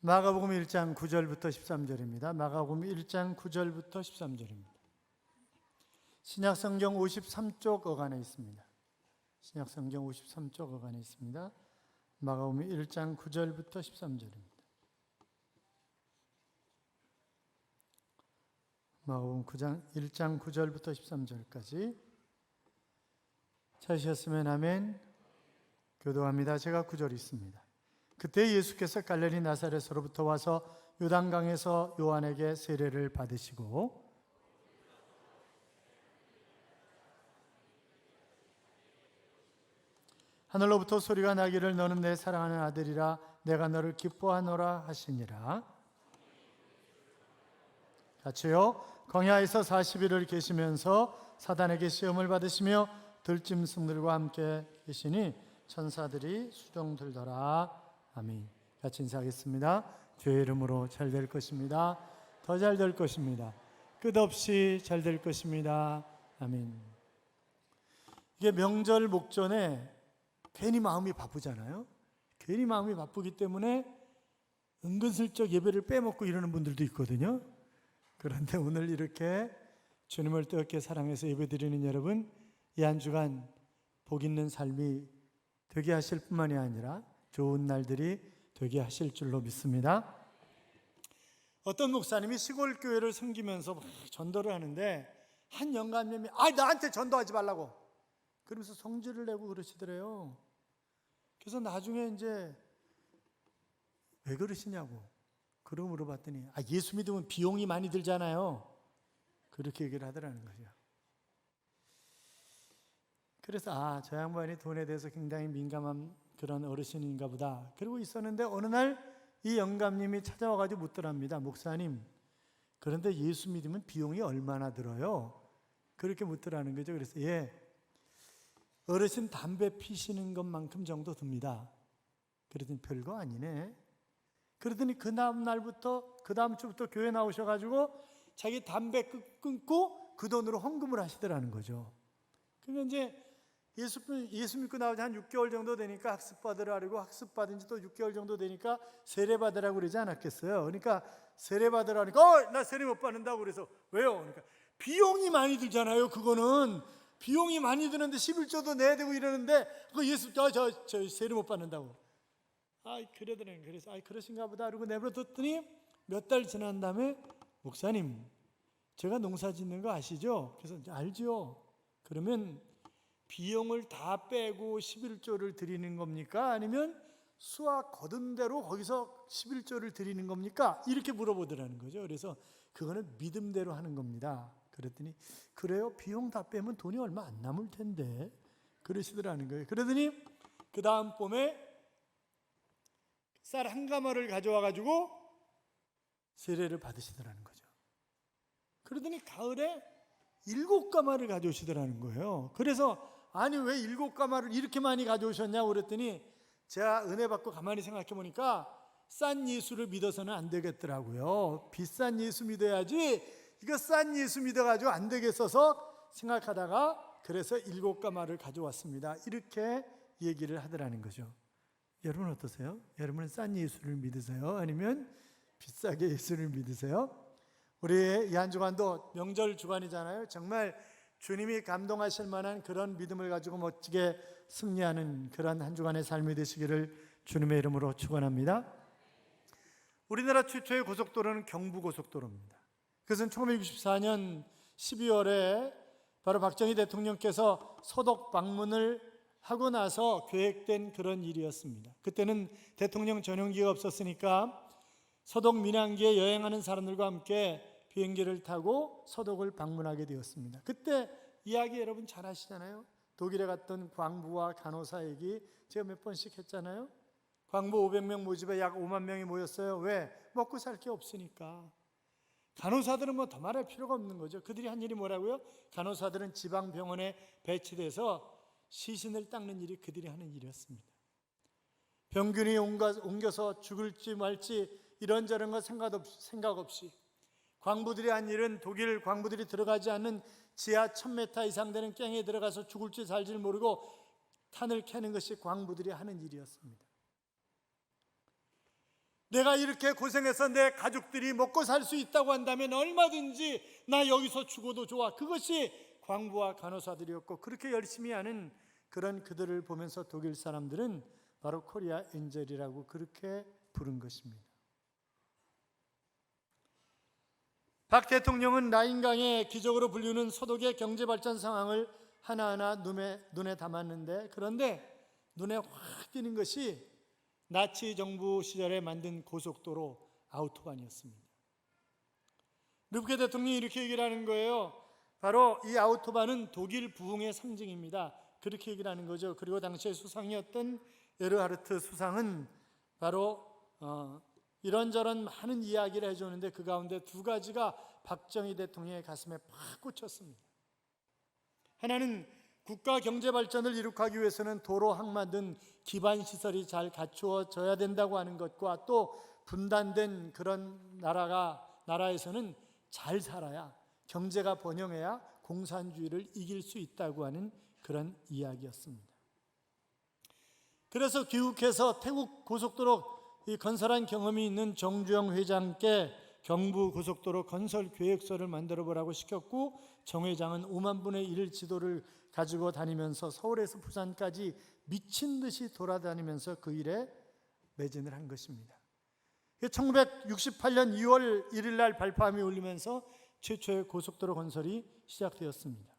마가복음 1장 9절부터 13절입니다. 마가복음 1장 9절부터 13절입니다. 신약성경 53쪽 어간에 있습니다. 신약성경 53쪽 어간에 있습니다. 마가복음 1장 9절부터 13절입니다. 마가복음 1장 9절부터 13절까지 찾으셨으면 아멘. 교도합니다. 제가 9절 있습니다. 그때 예수께서 갈릴리 나사렛으로부터 와서 요단강에서 요한에게 세례를 받으시고 하늘로부터 소리가 나기를 너는 내 사랑하는 아들이라 내가 너를 기뻐하노라 하시니라. 같이요. 광야에서 40일을 계시면서 사단에게 시험을 받으시며 들짐승들과 함께 계시니 천사들이 수종들더라. 아멘. 같이 인사하겠습니다. 주의 이름으로 잘 될 것입니다. 더 잘 될 것입니다. 끝없이 잘 될 것입니다. 아멘. 이게 명절 목전에 괜히 마음이 바쁘잖아요. 괜히 마음이 바쁘기 때문에 은근슬쩍 예배를 빼먹고 이러는 분들도 있거든요. 그런데 오늘 이렇게 주님을 뜨겁게 사랑해서 예배드리는 여러분, 이 한 주간 복 있는 삶이 되게 하실 뿐만이 아니라 좋은 날들이 되게 하실 줄로 믿습니다. 어떤 목사님이 시골 교회를 섬기면서 전도를 하는데 한 영감님이 나한테 전도하지 말라고 그러면서 성질을 내고 그러시더래요. 그래서 나중에 이제 왜 그러시냐고 그러고 물어봤더니 예수 믿으면 비용이 많이 들잖아요. 그렇게 얘기를 하더라는 거죠. 그래서 저 양반이 돈에 대해서 굉장히 민감한 그런 어르신인가 보다. 그러고 있었는데 어느 날 이 영감님이 찾아와가지고 묻더랍니다. 목사님, 그런데 예수 믿으면 비용이 얼마나 들어요? 그렇게 묻더라는 거죠. 그래서 어르신 담배 피시는 것만큼 정도 듭니다. 그러더니 별거 아니네. 그러더니 그 다음 날부터 그 다음 주부터 교회 나오셔가지고 자기 담배 끊고 그 돈으로 헌금을 하시더라는 거죠. 그러면 이제 예수 믿고 나오지 한 6개월 정도 되니까 학습받으라고 학습받은 지 또 6개월 정도 되니까 세례받으라고 그러지 않았겠어요. 그러니까 세례받으라니까 나 세례 못 받는다고 그래서 왜요? 그러니까 비용이 많이 들잖아요. 그거는 비용이 많이 드는데 11조도 내야 되고 이러는데 그거 예수 저 세례 못 받는다고. 그러더니 그래서 그러신가 보다 그러고 내버려뒀더니 몇 달 지난 다음에 목사님 제가 농사 짓는 거 아시죠? 그래서 알죠. 그러면 비용을 다 빼고 11조를 드리는 겁니까? 아니면 수학 거둔 대로 거기서 11조를 드리는 겁니까? 이렇게 물어보더라는 거죠. 그래서 그거는 믿음대로 하는 겁니다. 그랬더니 그래요? 비용 다 빼면 돈이 얼마 안 남을 텐데 그러시더라는 거예요. 그러더니 그 다음 봄에 쌀 한 가마를 가져와 가지고 세례를 받으시더라는 거죠. 그러더니 가을에 7가마를 가져오시더라는 거예요. 그래서 왜 7가마를 이렇게 많이 가져오셨냐고 그랬더니 제가 은혜 받고 가만히 생각해 보니까 싼 예수를 믿어서는 안 되겠더라고요. 비싼 예수 믿어야지 이거 싼 예수 믿어가지고 안 되겠어서 생각하다가 그래서 7가마를 가져왔습니다. 이렇게 얘기를 하더라는 거죠. 여러분 어떠세요? 여러분은 싼 예수를 믿으세요? 아니면 비싸게 예수를 믿으세요? 우리 이 한 주간도 명절 주간이잖아요. 정말 주님이 감동하실 만한 그런 믿음을 가지고 멋지게 승리하는 그런 한 주간의 삶이 되시기를 주님의 이름으로 축원합니다. 우리나라 최초의 고속도로는 경부고속도로입니다. 그것은 1964년 12월에 바로 박정희 대통령께서 서독 방문을 하고 나서 계획된 그런 일이었습니다. 그때는 대통령 전용기가 없었으니까 서독 민항기에 여행하는 사람들과 함께 비행기를 타고 서독을 방문하게 되었습니다. 그때 이야기 여러분 잘 아시잖아요. 독일에 갔던 광부와 간호사 얘기 제가 몇 번씩 했잖아요. 광부 500명 모집에 약 5만 명이 모였어요. 왜? 먹고 살 게 없으니까. 간호사들은 더 말할 필요가 없는 거죠. 그들이 한 일이 뭐라고요? 간호사들은 지방병원에 배치돼서 시신을 닦는 일이 그들이 하는 일이었습니다. 병균이 옮겨서 죽을지 말지 이런저런 거 생각 없이 광부들이 한 일은 독일 광부들이 들어가지 않는 지하 1000m 이상 되는 갱에 들어가서 죽을지 살지 모르고 탄을 캐는 것이 광부들이 하는 일이었습니다. 내가 이렇게 고생해서 내 가족들이 먹고 살 수 있다고 한다면 얼마든지 나 여기서 죽어도 좋아. 그것이 광부와 간호사들이었고, 그렇게 열심히 하는 그런 그들을 보면서 독일 사람들은 바로 코리아 엔젤이라고 그렇게 부른 것입니다. 박 대통령은 라인강의 기적으로 불리는 소독의 경제 발전 상황을 하나하나 눈에 담았는데, 그런데 눈에 확 띄는 것이 나치 정부 시절에 만든 고속도로 아우토반이었습니다. 르브케 대통령이 이렇게 얘기를 하는 거예요. 바로 이 아우토반은 독일 부흥의 상징입니다. 그렇게 얘기를 하는 거죠. 그리고 당시의 수상이었던 에르하르트 수상은 바로 이런저런 많은 이야기를 해주는데 그 가운데 두 가지가 박정희 대통령의 가슴에 팍 꽂혔습니다. 하나는 국가 경제 발전을 이룩하기 위해서는 도로, 항만 등 기반 시설이 잘 갖추어져야 된다고 하는 것과, 또 분단된 그런 나라에서는 잘 살아야, 경제가 번영해야 공산주의를 이길 수 있다고 하는 그런 이야기였습니다. 그래서 귀국해서 태국 고속도로 건설한 경험이 있는 정주영 회장께 경부 고속도로 건설 계획서를 만들어 보라고 시켰고, 정 회장은 5만 분의 1 지도를 가지고 다니면서 서울에서 부산까지 미친 듯이 돌아다니면서 그 일에 매진을 한 것입니다. 1968년 2월 1일 날 발파함이 울리면서 최초의 고속도로 건설이 시작되었습니다.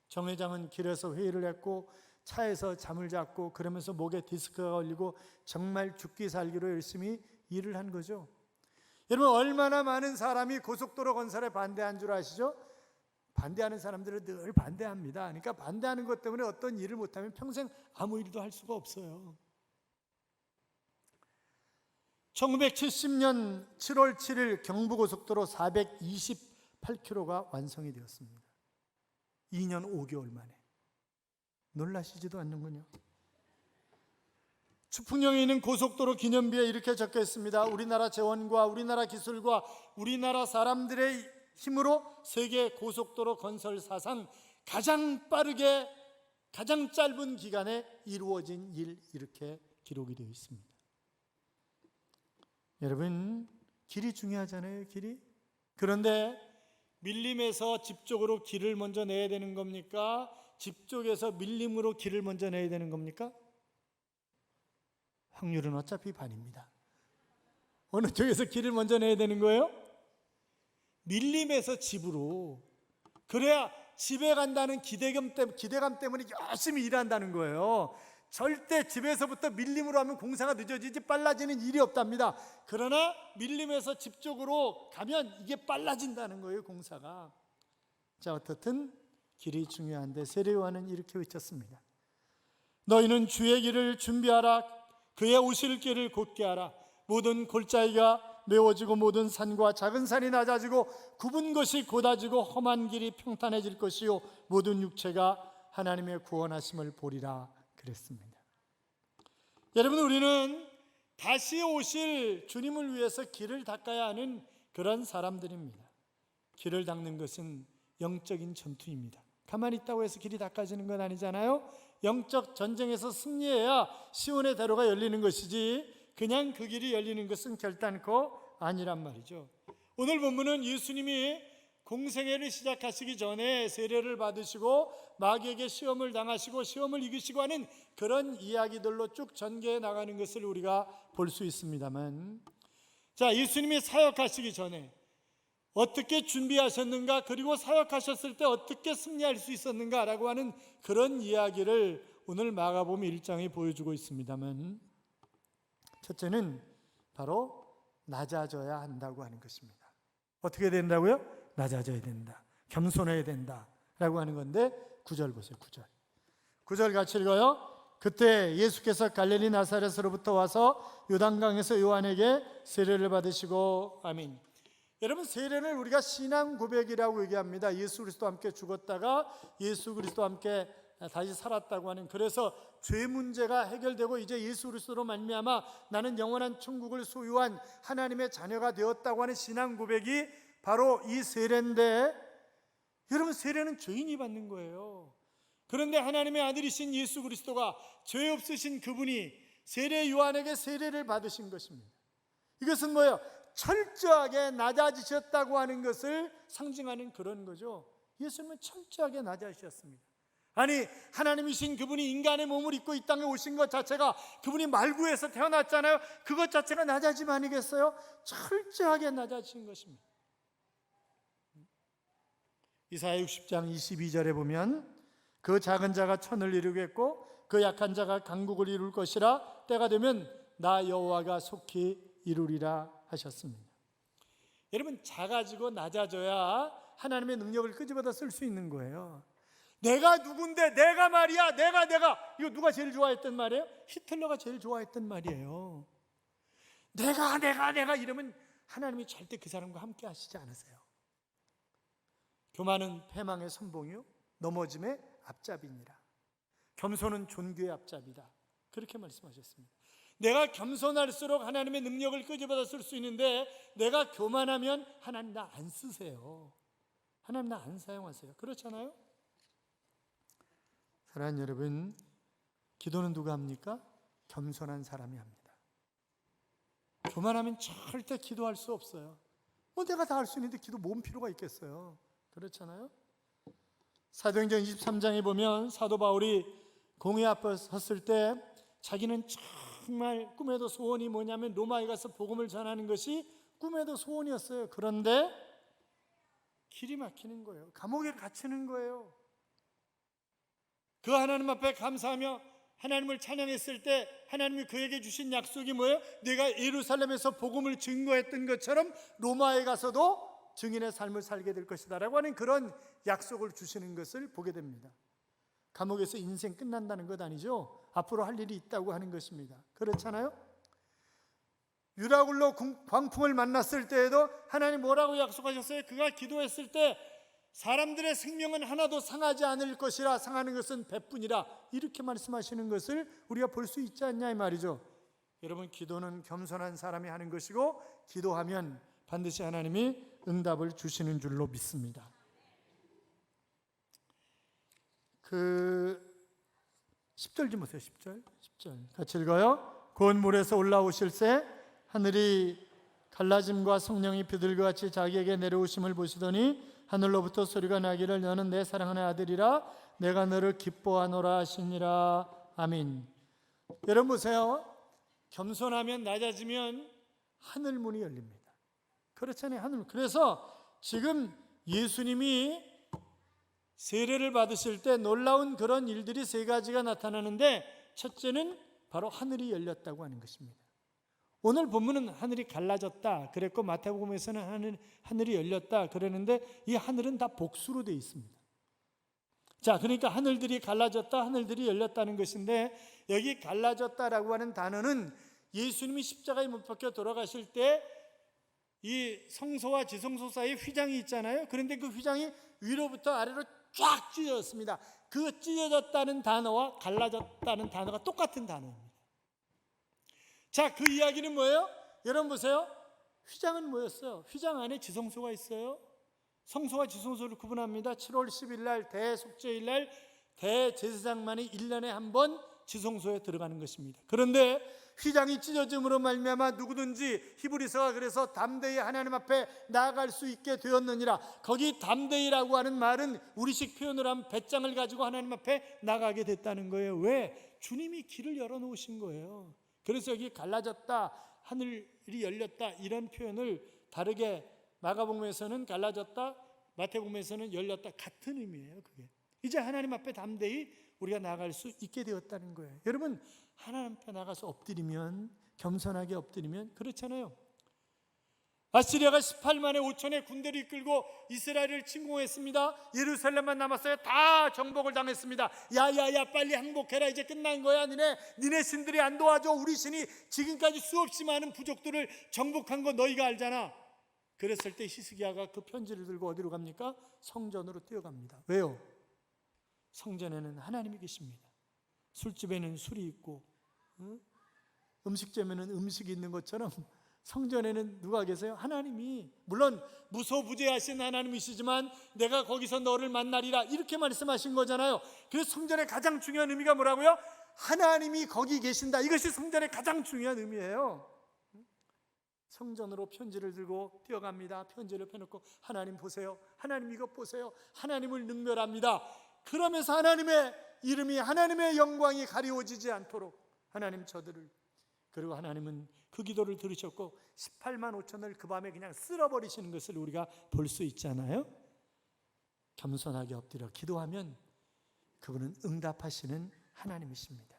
정 회장은 길에서 회의를 했고, 차에서 잠을 잤고, 그러면서 목에 디스크가 걸리고 정말 죽기 살기로 열심히 일을 한 거죠. 여러분, 얼마나 많은 사람이 고속도로 건설에 반대한 줄 아시죠? 반대하는 사람들은 늘 반대합니다. 그러니까 반대하는 것 때문에 어떤 일을 못하면 평생 아무 일도 할 수가 없어요. 1970년 7월 7일 경부고속도로 428km가 완성이 되었습니다. 2년 5개월 만에. 놀라시지도 않는군요. 추풍령에 있는 고속도로 기념비에 이렇게 적혀 있습니다. 우리나라 재원과 우리나라 기술과 우리나라 사람들의 힘으로 세계 고속도로 건설 사상 가장 빠르게 가장 짧은 기간에 이루어진 일, 이렇게 기록이 되어 있습니다. 여러분, 길이 중요하잖아요, 길이. 그런데 밀림에서 집 쪽으로 길을 먼저 내야 되는 겁니까? 집 쪽에서 밀림으로 길을 먼저 내야 되는 겁니까? 확률은 어차피 반입니다. 어느 쪽에서 길을 먼저 내야 되는 거예요? 밀림에서 집으로. 그래야 집에 간다는 기대감 때문에 열심히 일한다는 거예요. 절대 집에서부터 밀림으로 하면 공사가 늦어지지 빨라지는 일이 없답니다. 그러나 밀림에서 집 쪽으로 가면 이게 빨라진다는 거예요, 공사가. 자, 어떻든 길이 중요한데 세례요한은 이렇게 외쳤습니다. 너희는 주의 길을 준비하라. 그의 오실 길을 곧게 하라. 모든 골짜기가 메워지고 모든 산과 작은 산이 낮아지고 굽은 것이 곧아지고 험한 길이 평탄해질 것이요 모든 육체가 하나님의 구원하심을 보리라 그랬습니다. 여러분, 우리는 다시 오실 주님을 위해서 길을 닦아야 하는 그런 사람들입니다. 길을 닦는 것은 영적인 전투입니다. 가만히 있다고 해서 길이 닦아지는 건 아니잖아요. 영적 전쟁에서 승리해야 시온의 대로가 열리는 것이지, 그냥 그 길이 열리는 것은 결단코 아니란 말이죠. 오늘 본문은 예수님이 공생애를 시작하시기 전에 세례를 받으시고 마귀에게 시험을 당하시고 시험을 이기시고 하는 그런 이야기들로 쭉 전개해 나가는 것을 우리가 볼 수 있습니다만, 자, 예수님이 사역하시기 전에 어떻게 준비하셨는가, 그리고 사역하셨을 때 어떻게 승리할 수 있었는가라고 하는 그런 이야기를 오늘 마가복음 1장이 보여주고 있습니다만, 첫째는 바로 낮아져야 한다고 하는 것입니다. 어떻게 된다고요? 낮아져야 된다, 겸손해야 된다라고 하는 건데, 9절 보세요. 9절 같이 읽어요. 그때 예수께서 갈릴리 나사렛으로부터 와서 요단강에서 요한에게 세례를 받으시고, 아멘. 여러분, 세례는 우리가 신앙 고백이라고 얘기합니다. 예수 그리스도와 함께 죽었다가 예수 그리스도와 함께 다시 살았다고 하는, 그래서 죄 문제가 해결되고 이제 예수 그리스도로 말미암아 나는 영원한 천국을 소유한 하나님의 자녀가 되었다고 하는 신앙 고백이 바로 이 세례인데, 여러분, 세례는 죄인이 받는 거예요. 그런데 하나님의 아들이신 예수 그리스도가 죄 없으신 그분이 세례 요한에게 세례를 받으신 것입니다. 이것은 뭐예요? 철저하게 낮아지셨다고 하는 것을 상징하는 그런 거죠. 예수님은 철저하게 낮아지셨습니다. 아니, 하나님이신 그분이 인간의 몸을 입고 이 땅에 오신 것 자체가, 그분이 말구에서 태어났잖아요. 그것 자체가 낮아짐 아니겠어요? 철저하게 낮아진 것입니다. 이사야 60장 22절에 보면 그 작은 자가 천을 이루겠고 그 약한 자가 강국을 이룰 것이라, 때가 되면 나 여호와가 속히 이루리라 하셨습니다. 여러분, 작아지고 낮아져야 하나님의 능력을 끄집어다 쓸 수 있는 거예요. 내가 누군데, 내가 말이야, 내가 이거 누가 제일 좋아했던 말이에요? 히틀러가 제일 좋아했던 말이에요. 내가 이러면 하나님이 절대 그 사람과 함께 하시지 않으세요. 교만은 패망의 선봉이요 넘어짐의 앞잡이니라. 겸손은 존귀의 앞잡이다. 그렇게 말씀하셨습니다. 내가 겸손할수록 하나님의 능력을 끄집어다 쓸 수 있는데, 내가 교만하면 하나님 나 안 쓰세요. 하나님 나 안 사용하세요. 그렇잖아요? 사랑하는 여러분, 기도는 누가 합니까? 겸손한 사람이 합니다. 교만하면 절대 기도할 수 없어요. 뭐 내가 다 할 수 있는데 기도 뭔 필요가 있겠어요? 그렇잖아요? 사도행전 23장에 보면 사도 바울이 공회 앞에 섰을 때 자기는 정말 꿈에도 소원이 뭐냐면 로마에 가서 복음을 전하는 것이 꿈에도 소원이었어요. 그런데 길이 막히는 거예요. 감옥에 갇히는 거예요. 그 하나님 앞에 감사하며 하나님을 찬양했을 때 하나님이 그에게 주신 약속이 뭐예요? 내가 예루살렘에서 복음을 증거했던 것처럼 로마에 가서도 증인의 삶을 살게 될 것이다 라고 하는 그런 약속을 주시는 것을 보게 됩니다. 감옥에서 인생 끝난다는 것 아니죠. 앞으로 할 일이 있다고 하는 것입니다. 그렇잖아요? 유라굴로 광풍을 만났을 때에도 하나님 뭐라고 약속하셨어요? 그가 기도했을 때 사람들의 생명은 하나도 상하지 않을 것이라, 상하는 것은 배뿐이라, 이렇게 말씀하시는 것을 우리가 볼 수 있지 않냐 이 말이죠. 여러분, 기도는 겸손한 사람이 하는 것이고, 기도하면 반드시 하나님이 응답을 주시는 줄로 믿습니다. 10절 좀 보세요. 10절 같이 읽어요. 곧 물에서 올라오실새 하늘이 갈라짐과 성령이 비둘기와 같이 자기에게 내려오심을 보시더니 하늘로부터 소리가 나기를 너는 내 사랑하는 아들이라 내가 너를 기뻐하노라 하시니라. 아멘. 여러분 보세요. 겸손하면, 낮아지면 하늘 문이 열립니다. 그렇잖아요. 하늘. 그래서 지금 예수님이 세례를 받으실 때 놀라운 그런 일들이 세 가지가 나타나는데, 첫째는 바로 하늘이 열렸다고 하는 것입니다. 오늘 본문은 하늘이 갈라졌다 그랬고, 마태복음에서는 하늘이 열렸다 그러는데, 이 하늘은 다 복수로 되어 있습니다. 자, 그러니까 하늘들이 갈라졌다, 하늘들이 열렸다는 것인데, 여기 갈라졌다라고 하는 단어는 예수님이 십자가에 못 박혀 돌아가실 때 이 성소와 지성소 사이에 휘장이 있잖아요. 그런데 그 휘장이 위로부터 아래로 쫙 찢어졌습니다. 그 찢어졌다는 단어와 갈라졌다는 단어가 똑같은 단어입니다. 자, 그 이야기는 뭐예요? 여러분 보세요. 휘장은 뭐였어요? 휘장 안에 지성소가 있어요. 성소와 지성소를 구분합니다. 7월 10일 날 대속죄일 날 대제사장만이 1년에 한 번 지성소에 들어가는 것입니다. 그런데 휘장이 찢어짐으로 말미암아 누구든지, 히브리서가 그래서 담대히 하나님 앞에 나아갈 수 있게 되었느니라. 거기 담대히라고 하는 말은 우리식 표현으로 하면 배짱을 가지고 하나님 앞에 나가게 됐다는 거예요. 왜? 주님이 길을 열어놓으신 거예요. 그래서 여기 갈라졌다, 하늘이 열렸다 이런 표현을 다르게, 마가복음에서는 갈라졌다, 마태복음에서는 열렸다, 같은 의미예요. 그게 이제 하나님 앞에 담대히 우리가 나아갈 수 있게 되었다는 거예요. 여러분, 하나님 앞에 나가서 엎드리면, 겸손하게 엎드리면, 그렇잖아요. 아시리아가 18 만에 5천의 군대를 이끌고 이스라엘을 침공했습니다. 예루살렘만 남았어요. 다 정복을 당했습니다. 야야야, 빨리 항복해라. 이제 끝난 거야. 니네 신들이 안 도와줘. 우리 신이 지금까지 수없이 많은 부족들을 정복한 거 너희가 알잖아. 그랬을 때 히스기야가 그 편지를 들고 어디로 갑니까? 성전으로 뛰어갑니다. 왜요? 성전에는 하나님이 계십니다. 술집에는 술이 있고, 음식점에는 음식이 있는 것처럼 성전에는 누가 계세요? 하나님이. 물론 무소부재하신 하나님이시지만 내가 거기서 너를 만나리라, 이렇게 말씀하신 거잖아요. 그래서 성전의 가장 중요한 의미가 뭐라고요? 하나님이 거기 계신다. 이것이 성전의 가장 중요한 의미예요. 성전으로 편지를 들고 뛰어갑니다. 편지를 펴놓고 하나님 보세요. 하나님 이것 보세요. 하나님을 능멸합니다. 그러면서 하나님의 이름이, 하나님의 영광이 가리워지지 않도록 하나님 저들을, 그리고 하나님은 그 기도를 들으셨고 18만 5천을 그 밤에 그냥 쓸어버리시는 것을 우리가 볼 수 있잖아요. 겸손하게 엎드려 기도하면 그분은 응답하시는 하나님이십니다.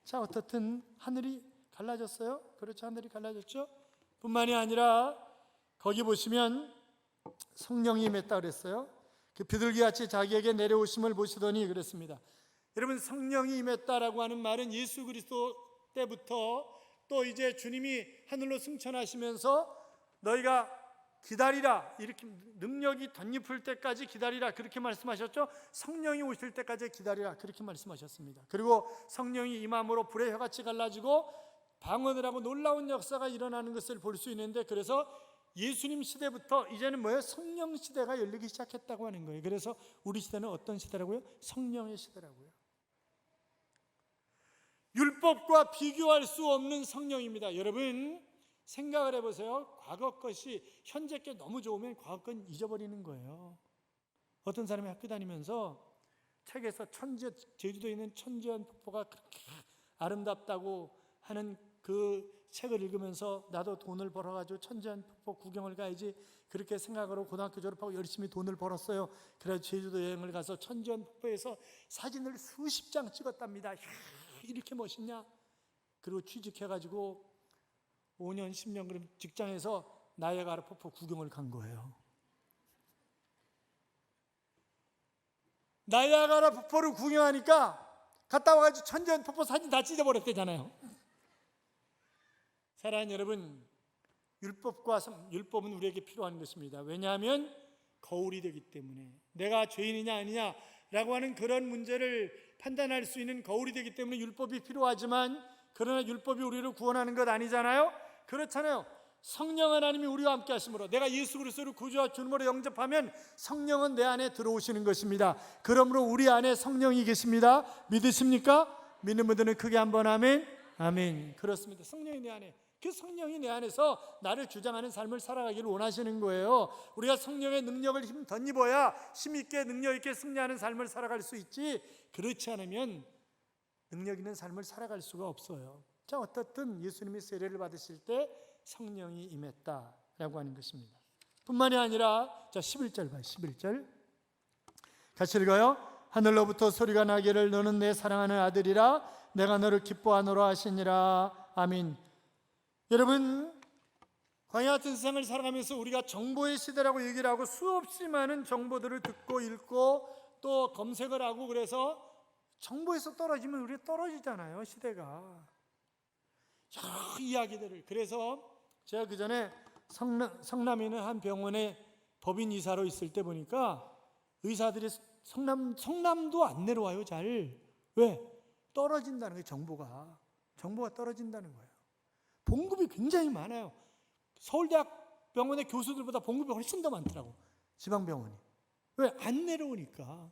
자, 어떻든 하늘이 갈라졌어요. 그렇죠, 하늘이 갈라졌죠. 뿐만이 아니라 거기 보시면 성령이 임했다 그랬어요. 그 비둘기같이 자기에게 내려오심을 보시더니 그랬습니다. 여러분, 성령이 임했다라고 하는 말은 예수 그리스도 때부터 또 이제 주님이 하늘로 승천하시면서 너희가 기다리라, 이렇게 능력이 덧입을 때까지 기다리라, 그렇게 말씀하셨죠. 성령이 오실 때까지 기다리라, 그렇게 말씀하셨습니다. 그리고 성령이 임함으로 불의 혀같이 갈라지고 방언을 하고 놀라운 역사가 일어나는 것을 볼 수 있는데, 그래서 예수님 시대부터 이제는 뭐예요? 성령 시대가 열리기 시작했다고 하는 거예요. 그래서 우리 시대는 어떤 시대라고요? 성령의 시대라고요. 율법과 비교할 수 없는 성령입니다. 여러분, 생각을 해보세요. 과거 것이 현재 게 너무 좋으면 과거 건 잊어버리는 거예요. 어떤 사람이 학교 다니면서 책에서 제주도에 있는 천지연 폭포가 그렇게 아름답다고 하는 그 책을 읽으면서 나도 돈을 벌어가지고 천지연 폭포 구경을 가야지, 그렇게 생각으로 고등학교 졸업하고 열심히 돈을 벌었어요. 그래서 제주도 여행을 가서 천지연 폭포에서 사진을 수십 장 찍었답니다. 이렇게 멋있냐? 그리고 취직해가지고 5년 10년 그럼 직장에서 나이아가라 폭포 구경을 간 거예요. 나이아가라 폭포를 구경하니까 갔다 와가지고 천지연 폭포 사진 다 찢어버렸대잖아요. 사랑하는 여러분, 율법은 우리에게 필요한 것입니다. 왜냐하면 거울이 되기 때문에, 내가 죄인이냐 아니냐라고 하는 그런 문제를 판단할 수 있는 거울이 되기 때문에 율법이 필요하지만, 그러나 율법이 우리를 구원하는 것 아니잖아요. 그렇잖아요. 성령 하나님이 우리와 함께 하심으로, 내가 예수 그리스도를 구주와 주님으로 영접하면 성령은 내 안에 들어오시는 것입니다. 그러므로 우리 안에 성령이 계십니다. 믿으십니까? 믿는 분들은 크게 한번 아멘. 아멘. 그렇습니다. 성령이 내 안에, 그 성령이 내 안에서 나를 주장하는 삶을 살아가기를 원하시는 거예요. 우리가 성령의 능력을 덧입어야 힘있게 능력있게 승리하는 삶을 살아갈 수 있지, 그렇지 않으면 능력 있는 삶을 살아갈 수가 없어요. 자, 어떻든 예수님이 세례를 받으실 때 성령이 임했다라고 하는 것입니다. 뿐만이 아니라, 자 11절 봐요. 11절 같이 읽어요. 하늘로부터 소리가 나기를 너는 내 사랑하는 아들이라 내가 너를 기뻐하노라 하시니라. 아멘. 여러분, 광야 같은 세상을 살아가면서 우리가 정보의 시대라고 얘기를 하고 수없이 많은 정보들을 듣고 읽고 또 검색을 하고, 그래서 정보에서 떨어지면 우리가 떨어지잖아요, 시대가. 여러 이야기들을. 그래서 제가 그 전에 성남에 있는 한 병원에 법인 이사로 있을 때 보니까 의사들이 성남도 안 내려와요, 잘. 왜? 떨어진다는 거예요. 정보가 떨어진다는 거예요. 봉급이 굉장히 많아요. 서울대학 병원의 교수들보다 봉급이 훨씬 더 많더라고, 지방병원이. 왜? 안 내려오니까.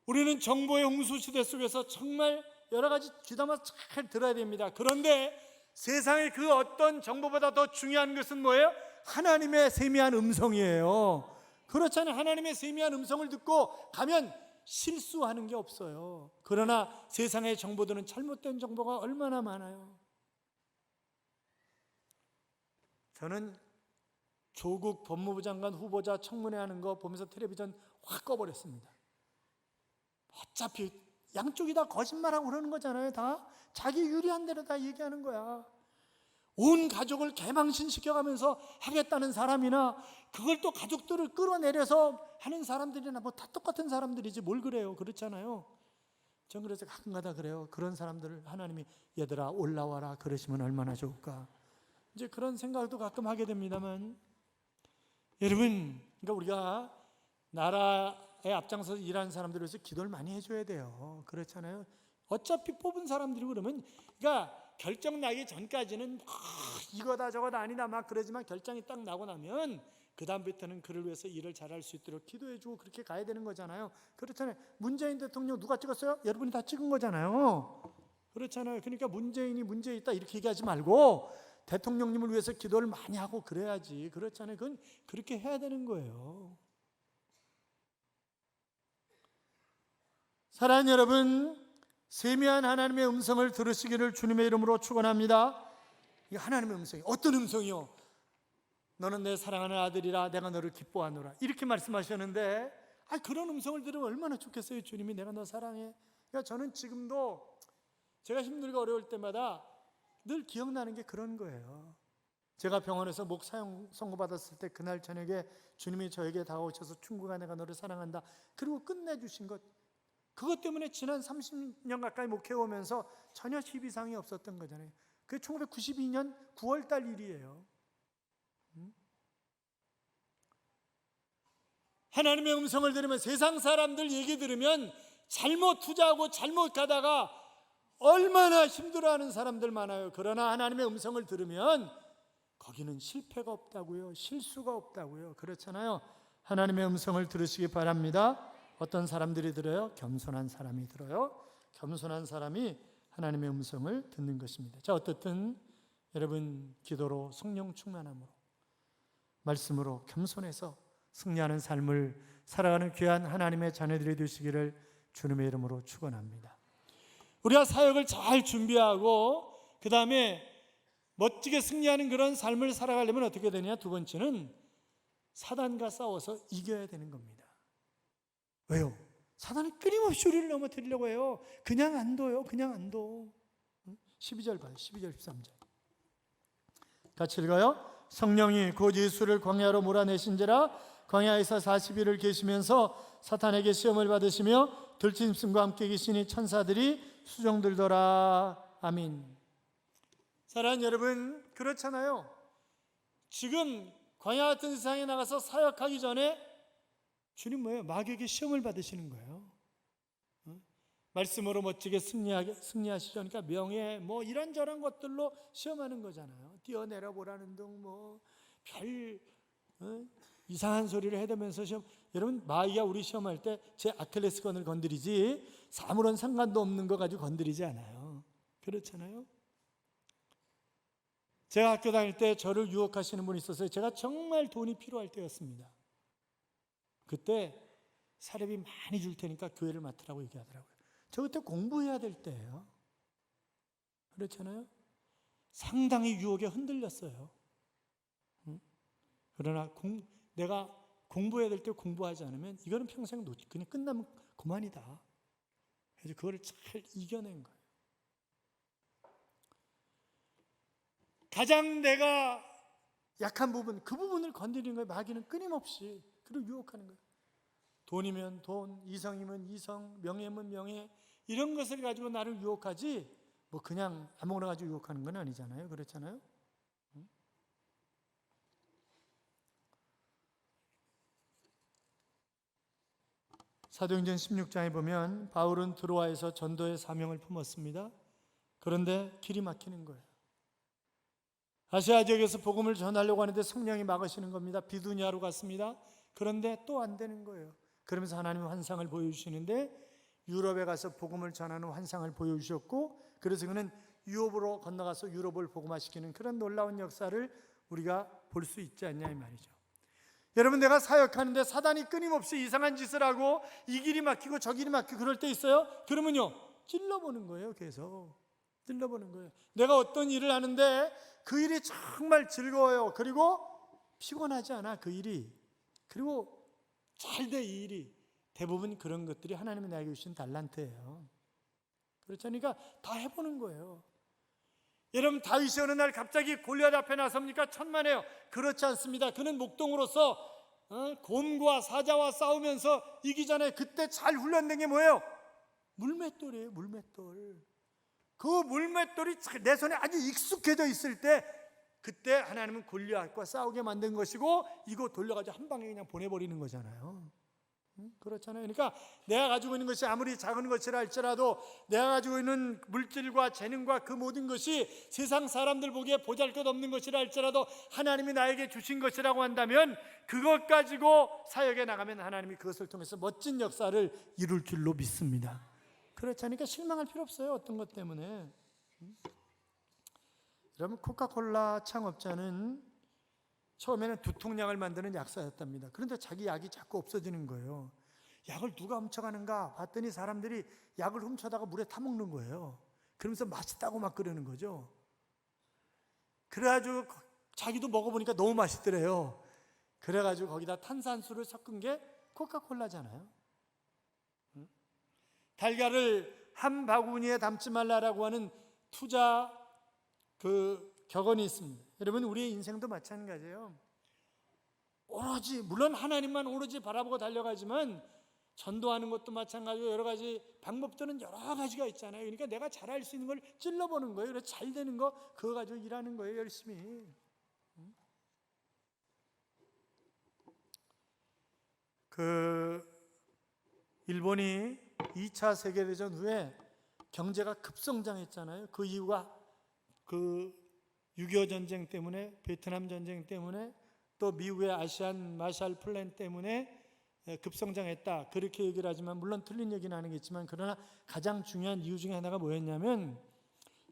우리는 정보의 홍수시대 속에서 정말 여러 가지 귀담아서 잘 들어야 됩니다. 그런데 세상의 그 어떤 정보보다 더 중요한 것은 뭐예요? 하나님의 세미한 음성이에요. 그렇잖아요. 하나님의 세미한 음성을 듣고 가면 실수하는 게 없어요. 그러나 세상의 정보들은 잘못된 정보가 얼마나 많아요. 저는 조국 법무부 장관 후보자 청문회 하는 거 보면서 텔레비전 확 꺼버렸습니다. 어차피 양쪽이 다 거짓말하고 그러는 거잖아요. 다 자기 유리한 대로 다 얘기하는 거야. 온 가족을 개망신시켜가면서 하겠다는 사람이나 그걸 또 가족들을 끌어내려서 하는 사람들이나 뭐 다 똑같은 사람들이지 뭘 그래요. 그렇잖아요. 전 그래서 가끔가다 그래요. 그런 사람들을 하나님이 얘들아 올라와라 그러시면 얼마나 좋을까. 이제 그런 생각도 가끔 하게 됩니다만, 여러분, 그러니까 우리가 나라에 앞장서서 일하는 사람들을 위해서 기도를 많이 해줘야 돼요. 그렇잖아요. 어차피 뽑은 사람들이 그러면, 그러니까 결정 나기 전까지는 이거다 저거다 아니다 막 그러지만 결정이 딱 나고 나면 그 다음부터는 그를 위해서 일을 잘할 수 있도록 기도해주고 그렇게 가야 되는 거잖아요. 그렇잖아요. 문재인 대통령 누가 찍었어요? 여러분이 다 찍은 거잖아요. 그렇잖아요. 그러니까 문재인이 문제 있다 이렇게 얘기하지 말고 대통령님을 위해서 기도를 많이 하고 그래야지. 그렇잖아요. 그건 그렇게 해야 되는 거예요. 사랑하는 여러분, 세미한 하나님의 음성을 들으시기를 주님의 이름으로 축원합니다. 이 하나님의 음성이 어떤 음성이요? 너는 내 사랑하는 아들이라 내가 너를 기뻐하노라, 이렇게 말씀하셨는데, 그런 음성을 들으면 얼마나 좋겠어요. 주님이 내가 너 사랑해. 그러니까 저는 지금도 제가 힘들고 어려울 때마다 늘 기억나는 게 그런 거예요. 제가 병원에서 목 사형 선고받았을 때 그날 저녁에 주님이 저에게 다가오셔서 충고가 내가 너를 사랑한다, 그리고 끝내주신 것, 그것 때문에 지난 30년 가까이 목회오면서 전혀 희비상이 없었던 거잖아요. 그게 1992년 9월 달 일이에요. 하나님의 음성을 들으면, 세상 사람들 얘기 들으면 잘못 투자하고 잘못 가다가 얼마나 힘들어하는 사람들 많아요. 그러나 하나님의 음성을 들으면 거기는 실패가 없다고요, 실수가 없다고요. 그렇잖아요. 하나님의 음성을 들으시기 바랍니다. 어떤 사람들이 들어요? 겸손한 사람이 들어요. 겸손한 사람이 하나님의 음성을 듣는 것입니다. 자, 어떻든 여러분, 기도로 성령 충만함으로 말씀으로 겸손해서 승리하는 삶을 살아가는 귀한 하나님의 자녀들이 되시기를 주님의 이름으로 축원합니다. 우리가 사역을 잘 준비하고 그 다음에 멋지게 승리하는 그런 삶을 살아가려면 어떻게 되냐? 두 번째는 사단과 싸워서 이겨야 되는 겁니다. 왜요? 사단은 끊임없이 우리를 넘어뜨리려고 해요. 그냥 안 둬요. 그냥 안 둬. 12절 봐요. 12절 13절 같이 읽어요. 성령이 곧 예수를 광야로 몰아내신지라 광야에서 40일을 계시면서 사탄에게 시험을 받으시며 들짐승과 함께 계시니 천사들이 수종들더라. 아멘. 사랑하는 여러분, 그렇잖아요. 지금 광야 같은 세상에 나가서 사역하기 전에 주님 뭐예요? 마귀에게 시험을 받으시는 거예요. 말씀으로 멋지게 승리하시죠. 그러니까 명예 뭐 이런저런 것들로 시험하는 거잖아요. 뛰어내려 보라는 등 뭐 별 이상한 소리를 해대면서 시험. 여러분, 마귀가 우리 시험할 때 제 아킬레스건을 건드리지 아무런 상관도 없는 거 가지고 건드리지 않아요. 그렇잖아요. 제가 학교 다닐 때 저를 유혹하시는 분이 있었어요. 제가 정말 돈이 필요할 때였습니다. 그때 사례비 많이 줄 테니까 교회를 맡으라고 얘기하더라고요. 저 그때 공부해야 될 때예요. 그렇잖아요. 상당히 유혹에 흔들렸어요. 그러나 내가 공부해야 될 때 공부하지 않으면 이거는 평생 그냥 끝나면 그만이다. 그래서 그거를 잘 이겨낸 거예요. 가장 내가 약한 부분, 그 부분을 건드리는 거예요. 마귀는 끊임없이. 그리고 유혹하는 거예요. 돈이면 돈, 이성이면 이성, 명예면 명예, 이런 것을 가지고 나를 유혹하지 뭐 그냥 아무거나 가지고 유혹하는 건 아니잖아요. 그렇잖아요. 사도행전 16장에 보면 바울은 드로아에서 전도의 사명을 품었습니다. 그런데 길이 막히는 거예요. 아시아 지역에서 복음을 전하려고 하는데 성령이 막으시는 겁니다. 비두니아로 갔습니다. 그런데 또 안 되는 거예요. 그러면서 하나님은 환상을 보여주시는데 유럽에 가서 복음을 전하는 환상을 보여주셨고, 그래서 그는 유럽으로 건너가서 유럽을 복음화시키는 그런 놀라운 역사를 우리가 볼 수 있지 않냐 이 말이죠. 여러분, 내가 사역하는데 사단이 끊임없이 이상한 짓을 하고 이 길이 막히고 저 길이 막히고 그럴 때 있어요. 그러면요, 찔러보는 거예요. 계속 찔러보는 거예요. 내가 어떤 일을 하는데 그 일이 정말 즐거워요. 그리고 피곤하지 않아, 그 일이. 그리고 잘 돼, 이 일이. 대부분 그런 것들이 하나님이 나에게 주신 달란트예요. 그렇죠? 그러니까 다 해보는 거예요. 여러분, 다윗이 어느 날 갑자기 골리앗 앞에 나섭니까? 천만에요. 그렇지 않습니다. 그는 목동으로서 곰과 사자와 싸우면서 이기잖아요. 그때 잘 훈련된 게 뭐예요? 물맷돌이에요. 물맷돌. 그 물맷돌이 내 손에 아주 익숙해져 있을 때, 그때 하나님은 골리앗과 싸우게 만든 것이고 이거 돌려가지고 한 방에 그냥 보내버리는 거잖아요. 그렇잖아요. 그러니까 내가 가지고 있는 것이 아무리 작은 것이라 할지라도, 내가 가지고 있는 물질과 재능과 그 모든 것이 세상 사람들 보기에 보잘것없는 것이라 할지라도 하나님이 나에게 주신 것이라고 한다면, 그것 가지고 사역에 나가면 하나님이 그것을 통해서 멋진 역사를 이룰 줄로 믿습니다. 그렇지 않으니까 실망할 필요 없어요. 어떤 것 때문에. 여러분, 코카콜라 창업자는 처음에는 두통약을 만드는 약사였답니다. 그런데 자기 약이 자꾸 없어지는 거예요. 약을 누가 훔쳐가는가 봤더니 사람들이 약을 훔쳐다가 물에 타먹는 거예요. 그러면서 맛있다고 막 그러는 거죠. 그래가지고 자기도 먹어보니까 너무 맛있더래요. 그래가지고 거기다 탄산수를 섞은 게 코카콜라잖아요. 달걀을 한 바구니에 담지 말라라고 하는 투자 격언이 있습니다. 여러분, 우리의 인생도 마찬가지예요. 오로지, 물론 하나님만 오로지 바라보고 달려가지만 전도하는 것도 마찬가지고 여러 가지 방법들은 여러 가지가 있잖아요. 그러니까 내가 잘할 수 있는 걸 찔러보는 거예요. 그래서 잘 되는 거 그거 가지고 일하는 거예요, 열심히. 일본이 2차 세계대전 후에 경제가 급성장했잖아요. 그 이유가 6.25 전쟁 때문에, 베트남 전쟁 때문에, 또 미국의 아시안 마샬 플랜 때문에 급성장했다, 그렇게 얘기를 하지만 물론 틀린 얘기는 아니겠지만, 그러나 가장 중요한 이유 중에 하나가 뭐였냐면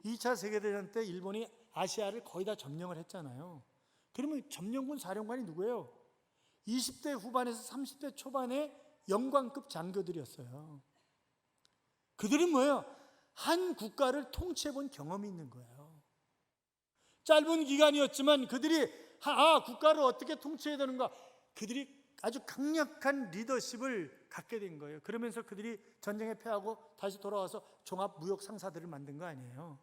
2차 세계대전 때 일본이 아시아를 거의 다 점령을 했잖아요. 그러면 점령군 사령관이 누구예요? 20대 후반에서 30대 초반의 영광급 장교들이었어요. 그들은 뭐예요? 한 국가를 통치해본 경험이 있는 거예요. 짧은 기간이었지만 그들이 국가를 어떻게 통치해야 되는가, 그들이 아주 강력한 리더십을 갖게 된 거예요. 그러면서 그들이 전쟁에 패하고 다시 돌아와서 종합 무역 상사들을 만든 거 아니에요.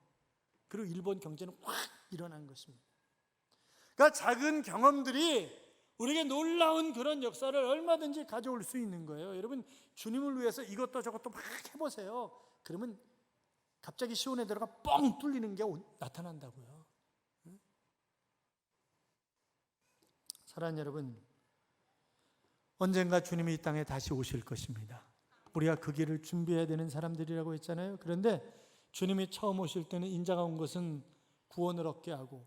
그리고 일본 경제는 확 일어난 것입니다. 그러니까 작은 경험들이 우리에게 놀라운 그런 역사를 얼마든지 가져올 수 있는 거예요. 여러분, 주님을 위해서 이것도 저것도 막 해보세요. 그러면 갑자기 시온에 들어가 뻥 뚫리는 게 나타난다고요. 사랑하는 여러분, 언젠가 주님이 이 땅에 다시 오실 것입니다. 우리가 그 길을 준비해야 되는 사람들이라고 했잖아요. 그런데 주님이 처음 오실 때는 인자가 온 것은 구원을 얻게 하고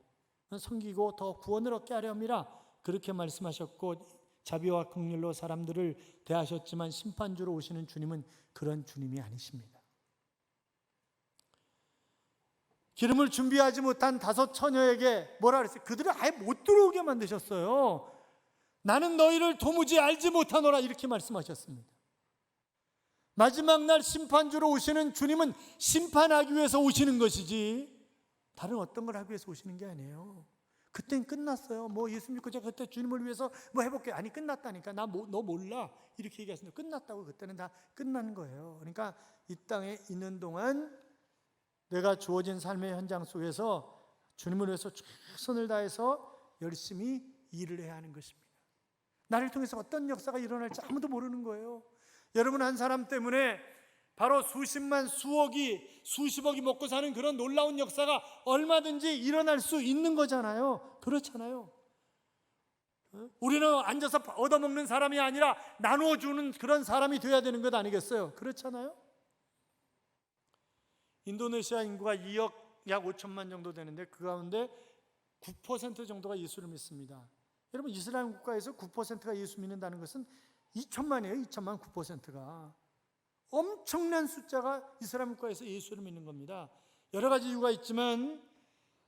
섬기고 더 구원을 얻게 하려 함이라, 그렇게 말씀하셨고 자비와 긍휼로 사람들을 대하셨지만 심판주로 오시는 주님은 그런 주님이 아니십니다. 기름을 준비하지 못한 5 처녀에게 뭐라 그랬어요? 그들을 아예 못 들어오게 만드셨어요. 나는 너희를 도무지 알지 못하노라, 이렇게 말씀하셨습니다. 마지막 날 심판주로 오시는 주님은 심판하기 위해서 오시는 것이지 다른 어떤 걸 하기 위해서 오시는 게 아니에요. 그땐 끝났어요. 예수 믿고 제가 그때 주님을 위해서 해볼게. 아니, 끝났다니까. 너 몰라, 이렇게 얘기하시는데 끝났다고. 그때는 다 끝난 거예요. 그러니까 이 땅에 있는 동안 내가 주어진 삶의 현장 속에서 주님을 위해서 최선을 다해서 열심히 일을 해야 하는 것입니다. 나를 통해서 어떤 역사가 일어날지 아무도 모르는 거예요. 여러분 한 사람 때문에 바로 수십만, 수억이, 수십억이 먹고 사는 그런 놀라운 역사가 얼마든지 일어날 수 있는 거잖아요. 그렇잖아요. 우리는 앉아서 얻어먹는 사람이 아니라 나누어주는 그런 사람이 되어야 되는 것 아니겠어요? 그렇잖아요. 인도네시아 인구가 2억 약 5천만 정도 되는데 그 가운데 9% 정도가 예수를 믿습니다. 여러분, 이슬람 국가에서 9%가 예수 믿는다는 것은 2천만이에요. 2천만, 9%가 엄청난 숫자가 이슬람 국가에서 예수를 믿는 겁니다. 여러 가지 이유가 있지만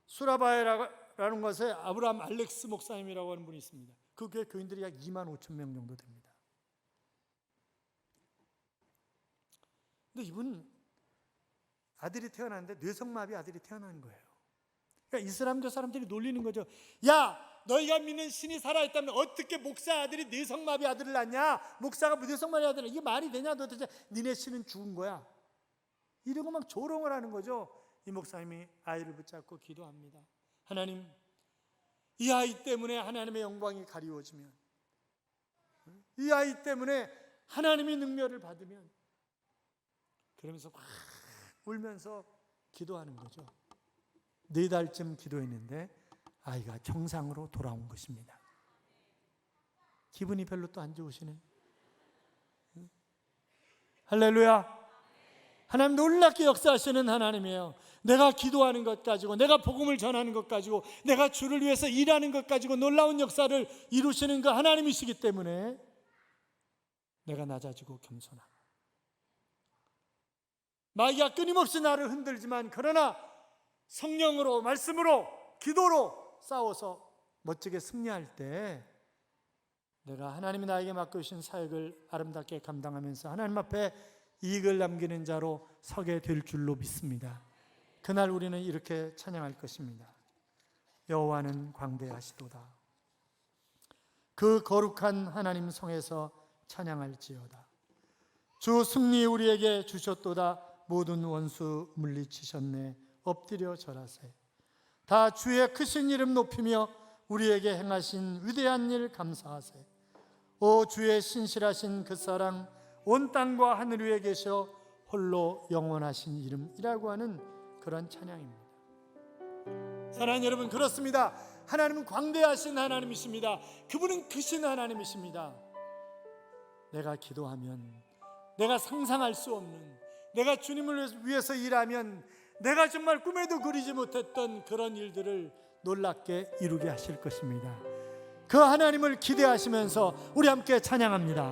수라바에라는 곳에 아브라함 알렉스 목사님이라고 하는 분이 있습니다. 그 교회 교인들이 약 2만 5천 명 정도 됩니다. 근데 이분 아들이 태어났는데 뇌성마비 아들이 태어난 거예요. 그러니까 이슬람교 사람들이 놀리는 거죠. 야, 너희가 믿는 신이 살아있다면 어떻게 목사 아들이 뇌성마비 아들을 낳냐? 목사가 뇌성마비 아들을, 이게 말이 되냐? 도대체 니네 신은 죽은 거야. 이러고 막 조롱을 하는 거죠. 이 목사님이 아이를 붙잡고 기도합니다. 하나님, 이 아이 때문에 하나님의 영광이 가리워지면, 이 아이 때문에 하나님의 능력을 받으면, 그러면서 막 울면서 기도하는 거죠. 4달쯤 기도했는데 아이가 정상으로 돌아온 것입니다. 기분이 별로 또 안 좋으시네. 할렐루야. 하나님 놀랍게 역사하시는 하나님이에요. 내가 기도하는 것 가지고, 내가 복음을 전하는 것 가지고, 내가 주를 위해서 일하는 것 가지고 놀라운 역사를 이루시는 그 하나님이시기 때문에 내가 낮아지고 겸손하고, 마귀가 끊임없이 나를 흔들지만 그러나 성령으로, 말씀으로 기도로 싸워서 멋지게 승리할 때 내가 하나님이 나에게 맡겨주신 사역을 아름답게 감당하면서 하나님 앞에 이익을 남기는 자로 서게 될 줄로 믿습니다. 그날 우리는 이렇게 찬양할 것입니다. 여호와는 광대하시도다. 그 거룩한 하나님 성에서 찬양할지어다. 주 승리 우리에게 주셨도다. 모든 원수 물리치셨네. 엎드려 절하세. 다 주의 크신 이름 높이며 우리에게 행하신 위대한 일 감사하세. 오 주의 신실하신 그 사랑 온 땅과 하늘 위에 계셔 홀로 영원하신 이름이라고 하는 그런 찬양입니다. 사랑하는 여러분, 그렇습니다. 하나님은 광대하신 하나님이십니다. 그분은 크신 하나님이십니다. 내가 기도하면, 내가 상상할 수 없는, 내가 주님을 위해서 일하면 내가 정말 꿈에도 그리지 못했던 그런 일들을 놀랍게 이루게 하실 것입니다. 그 하나님을 기대하시면서 우리 함께 찬양합니다.